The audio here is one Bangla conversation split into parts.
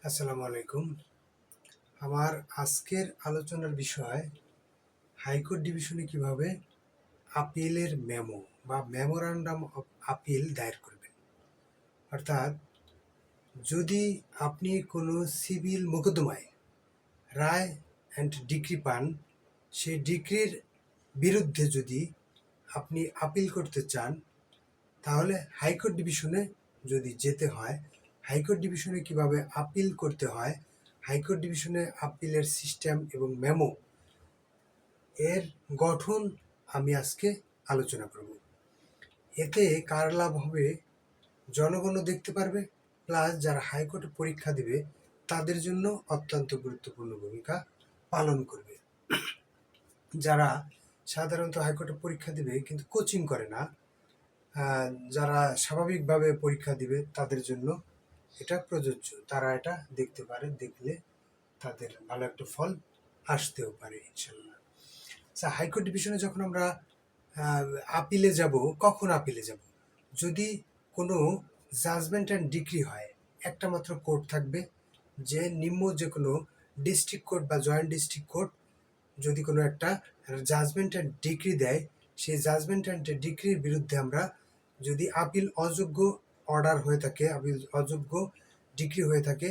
আসসালামু আলাইকুম। আমার আজকের আলোচনার বিষয় হাইকোর্ট ডিভিশনে কিভাবে আপিলের মেমো বা মেমোরান্ডাম অফ আপিল দায়ের করবেন। অর্থাৎ যদি আপনি কোনো সিভিল মোকদ্দমায় রায় অ্যান্ড ডিক্রি পান, সেই ডিক্রির বিরুদ্ধে যদি আপনি আপিল করতে চান, তাহলে হাইকোর্ট ডিভিশনে যদি যেতে হয়, হাইকোর্ট ডিভিশনে কিভাবে আপিল করতে হয়, হাইকোর্ট ডিভিশনে আপিলের সিস্টেম এবং মেমো এর গঠন আমি আজকে আলোচনা করব। এতে কার লাভ হবে? জনগণও দেখতে পারবে, প্লাস যারা হাইকোর্টে পরীক্ষা দেবে তাদের জন্য অত্যন্ত গুরুত্বপূর্ণ ভূমিকা পালন করবে। যারা সাধারণত হাইকোর্টে পরীক্ষা দেবে কিন্তু কোচিং করে না, যারা স্বাভাবিকভাবে পরীক্ষা দিবে তাদের জন্য এটা প্রযোজ্য। তারা এটা দেখতে পারে, দেখলে তাদের ভালো একটা ফল আসতেও পারে ইনশাল্লাহ। আচ্ছা, হাইকোর্ট ডিভিশনে যখন আমরা আপিলে যাব, কখন আপিলে যাব? যদি কোনো জাজমেন্ট অ্যান্ড ডিক্রি হয়, একটা মাত্র কোর্ট থাকবে, যে নিম্ন যে কোনো ডিস্ট্রিক্ট কোর্ট বা জয়েন্ট ডিস্ট্রিক্ট কোর্ট যদি কোনো একটা জাজমেন্ট অ্যান্ড ডিক্রি দেয়, সেই জাজমেন্ট অ্যান্ড ডিক্রির বিরুদ্ধে আমরা যদি আপিল অযোগ্য অর্ডার হয়ে থাকে, আপিল অযোগ্য ডিক্রি হয়ে থাকে,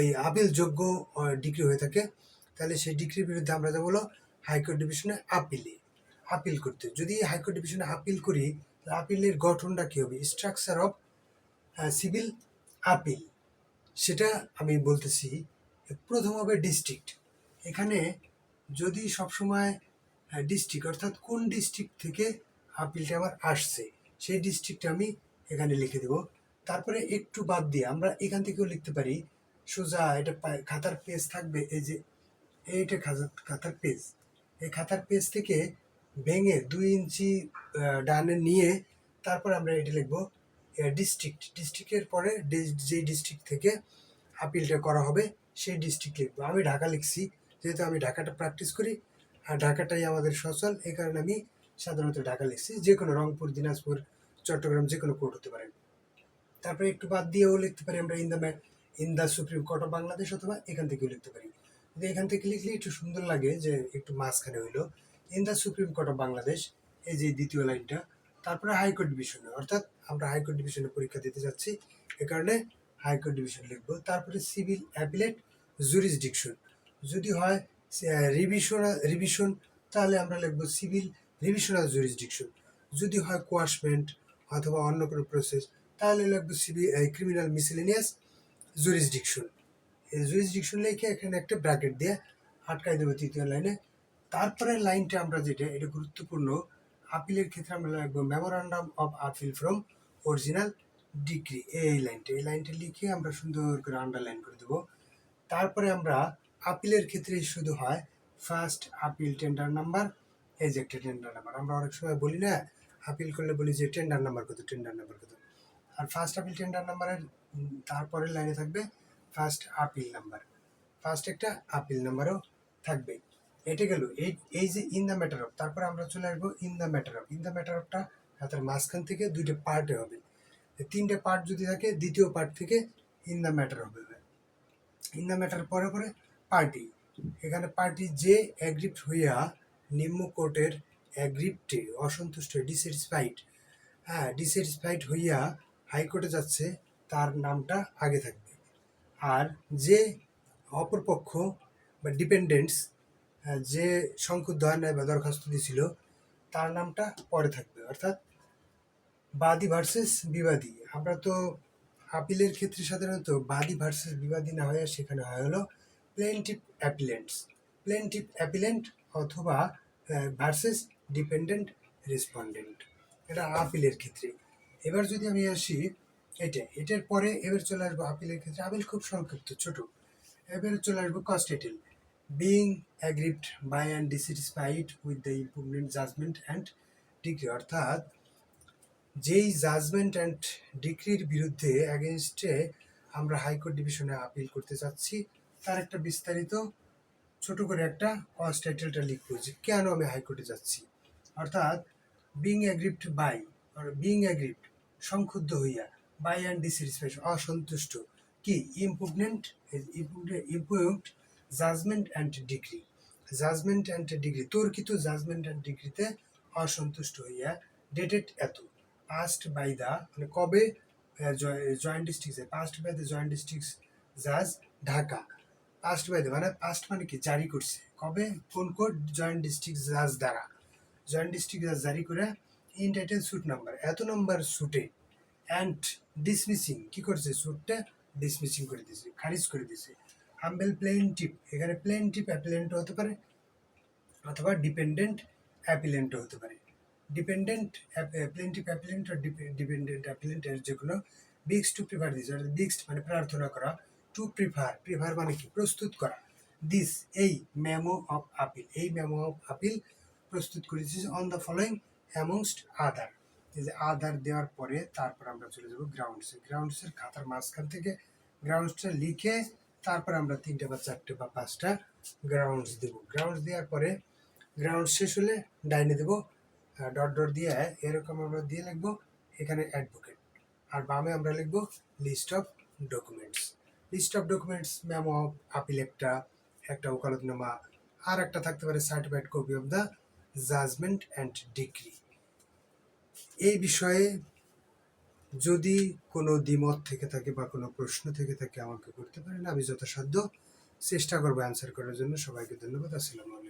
এই আপিল যোগ্য ডিক্রি হয়ে থাকে, তাহলে সেই ডিক্রির বিরুদ্ধে আমরা যা বলো হাইকোর্ট ডিভিশনে আপিল করতে। যদি হাইকোর্ট ডিভিশনে আপিল করি, আপিলের গঠনটা কী হবে? স্ট্রাকচার অফ সিভিল আপিল, সেটা আমি বলতেছি। প্রথম হবে ডিস্ট্রিক্ট। এখানে যদি সবসময় ডিস্ট্রিক্ট, অর্থাৎ কোন ডিস্ট্রিক্ট থেকে আপিলটা আমার আসছে, সেই ডিস্ট্রিক্টটা আমি এখানে লিখে দেব। তারপরে একটু বাদ দিয়ে আমরা এখান থেকেও লিখতে পারি, সোজা এটা খাতার পেজ থাকবে, এই যে এইটা খাতার পেজ, এই খাতার পেজ থেকে ভেঙে 2 ইঞ্চি ডানে নিয়ে তারপর আমরা এটা লিখবো ডিস্ট্রিক্টের পরে যে ডিস্ট্রিক্ট থেকে আপিলটা করা হবে সেই ডিস্ট্রিক্ট লিখবো। আমি ঢাকা লিখছি, যেহেতু আমি ঢাকাটা প্র্যাকটিস করি আর ঢাকাটাই আমাদের সচল, এই কারণে আমি সাধারণত ঢাকা লিখছি। যে কোনো রংপুর, দিনাজপুর, চট্টগ্রাম যে কোনো কোর্ট হতে পারে। তারপরে একটু বাদ দিয়েও লিখতে পারি আমরা in the supreme court of Bangladesh, অথবা এখান থেকেও লিখতে পারি। কিন্তু এখান থেকে লিখলে একটু সুন্দর লাগে, যে একটু মাঝখানে হইলো in the supreme court of Bangladesh, এই যে দ্বিতীয় লাইনটা। তারপরে হাইকোর্ট ডিভিশনে, অর্থাৎ আমরা হাইকোর্ট ডিভিশনে পরীক্ষা দিতে যাচ্ছি, এ কারণে হাইকোর্ট ডিভিশন লিখবো। তারপরে সিভিল অ্যাপিলেট জুরিসডিকশন, যদি হয় রিভিশন, তাহলে আমরা লিখবো সিভিল রিভিশনাল জুরিসডিকশন। যদি হয় কোয়াশমেন্ট অথবা অন্য কোনো প্রসেস, তাহলে লিখবো ক্রিমিনাল মিসেলেনিয়াস জুরিসডিকশন। এই জুরিসডিকশন লিখে এখানে একটা ব্র্যাকেট দিয়ে আটকাই দেবো তৃতীয় লাইনে। তারপরে লাইনটা আমরা যেটা, এটা গুরুত্বপূর্ণ, আপিলের ক্ষেত্রে আমরা লিখবো memorandum of appeal from original degree. এই লাইনটা লিখে আমরা সুন্দর করে আন্ডারলাইন করে দেবো। তারপরে আমরা আপিলের ক্ষেত্রে শুধু হয় ফার্স্ট আপিল টেন্ডার নাম্বার, এই যে একটা টেন্ডার নাম্বার। আমরা অনেক সময় বলি না, আপিল করলে বলি যে টেন্ডার নাম্বার কত, আর ফার্স্ট আপিল টেন্ডার নাম্বারের তারপরের লাইনে থাকবে ফার্স্ট আপিল নাম্বার, ফার্স্ট একটা আপিল নাম্বারও থাকবে। এটা গেল এই যে ইন দ্য ম্যাটার অফ। তারপরে আমরা চলে আসবো ইন দ্য ম্যাটার অফটা হাতের মাঝখান থেকে 2টে পার্টে হবে। 3টে পার্ট যদি থাকে, দ্বিতীয় পার্ট থেকে ইন দ্য ম্যাটার হবে। ইন দ্য ম্যাটার পরে পার্টি, এখানে পার্টি যে অ্যাগ্রিপ্ট হইয়া নিম্ন কোর্টের অ্যাগ্রিপ্টে অসন্তুষ্ট, ডিস্যাটিসফাইড হইয়া হাইকোর্টে যাচ্ছে, তার নামটা আগে থাকবে। আর যে অপরপক্ষ বা ডিপেন্ডেন্টস, যে সংক্ষুব্ধ হয় নাই বা দরখাস্ত দিয়েছিল, তার নামটা পরে থাকবে। অর্থাৎ বাদী ভার্সেস বিবাদী। আমরা তো আপিলের ক্ষেত্রে সাধারণত বাদী ভার্সেস বিবাদী না হয়ে সেখানে হয় হলো প্লেন্টিভ অ্যাপিলেন্ট অথবা ভার্সেস ডিপেন্ডেন্ট রেসপন্ডেন্ট, এটা আপিলের ক্ষেত্রে। এবার যদি আমি আসি এটার পরে, এবার চলে আসবো আপিলের ক্ষেত্রে। আপিল খুব সংক্ষিপ্ত, ছোট। এবার চলে আসবো কনস্টেটেল, being aggrieved by and dissatisfied with the impugned judgment and decree, অর্থাৎ যেই জাজমেন্ট অ্যান্ড ডিক্রির বিরুদ্ধে অ্যাগেনস্টে আমরা হাইকোর্ট ডিভিশনে আপিল করতে চাচ্ছি, তার একটা বিস্তারিত ছোট করে একটা কজ টাইটেলটা লিখবো, যে কেন আমি হাইকোর্টে যাচ্ছি। অর্থাৎ বিং অ্যাগ্রিভড সংক্ষুব্ধ হইয়া, বাই অ্যান্ড ডিসস্যাটিসফাইড অসন্তুষ্ট, কি improvement, improved judgment and decree. Judgment and decree, তর্কিত জাজমেন্ট অ্যান্ড ডিগ্রিতে অসন্তুষ্ট হইয়া ডেটেড এত পাস্ট বাই দ্য, মানে কবে জয়েন্ট ডিস্ট্রিক্টে, passed by the joint district জাজ ঢাকা। পাস্ট বাই দ্য মানে পাস্ট মানে কি জারি করছে, কবে কোন কোর্ট, জয়েন্ট ডিস্ট্রিক্ট জাজ দ্বারা, জয়েন্ট ডিস্ট্রিক্ট জাজ জারি করে ইনটাইটেল স্যুট নাম্বার, এত নাম্বার স্যুটে অ্যান্ড ডিসমিসিং, কি করছে স্যুটটা ডিসমিসিং করে দিয়েছে, খারিজ করে দিয়েছে। হাম্বেল প্লেনটিভ, এখানে প্লেনটিভ অ্যাপিলেন্ট হতে পারে অথবা ডিপেন্ডেন্ট অ্যাপিলেন্টও হতে পারে। ডিপেন্ডেন্ট প্লেনটিভ অ্যাপিলেন্ট আর ডিপেন্ডেন্ট অ্যাপিলেন্টের যে কোনো বিক্স টু প্রিফার দিস, অর্থাৎ বিক্স মানে প্রার্থনা করা, টু প্রিফার, প্রিফার মানে কি প্রস্তুত করা, দিস এই মেমো অফ আপিল, এই মেমো অফ আপিল প্রস্তুত করেছি অন দ্য ফলোয়িং অ্যামংস্ট আদার। এই যে আদার দেওয়ার পরে তারপর আমরা চলে যাব গ্রাউন্ডসে, গ্রাউন্ডসের খাতার মাঝখান থেকে গ্রাউন্ডসটা লিখে তারপর আমরা 3টে বা 4টে বা 5টা গ্রাউন্ডস দেব। গ্রাউন্ডস দেওয়ার পরে গ্রাউন্ড শেষ হলে ডাইনে দেবো ডট ডট দিয়ে, এরকম আমরা দিয়ে লিখবো এখানে অ্যাডভোকেট, আর বামে আমরা লিখবো list of documents. List of documents memo of appeal একটা, একটা ওকালতনামা, আর একটা থাকতে পারে certified copy of the judgement and decree. এই বিষয়ে যদি কোনো দ্বিমত থেকে থাকে বা কোনো প্রশ্ন থেকে থাকে আমাকে করতে পারেন, আমি যথাসাধ্য চেষ্টা করবো অ্যান্সার করার জন্য। সবাইকে ধন্যবাদ। আসসালামু আলাইকুম।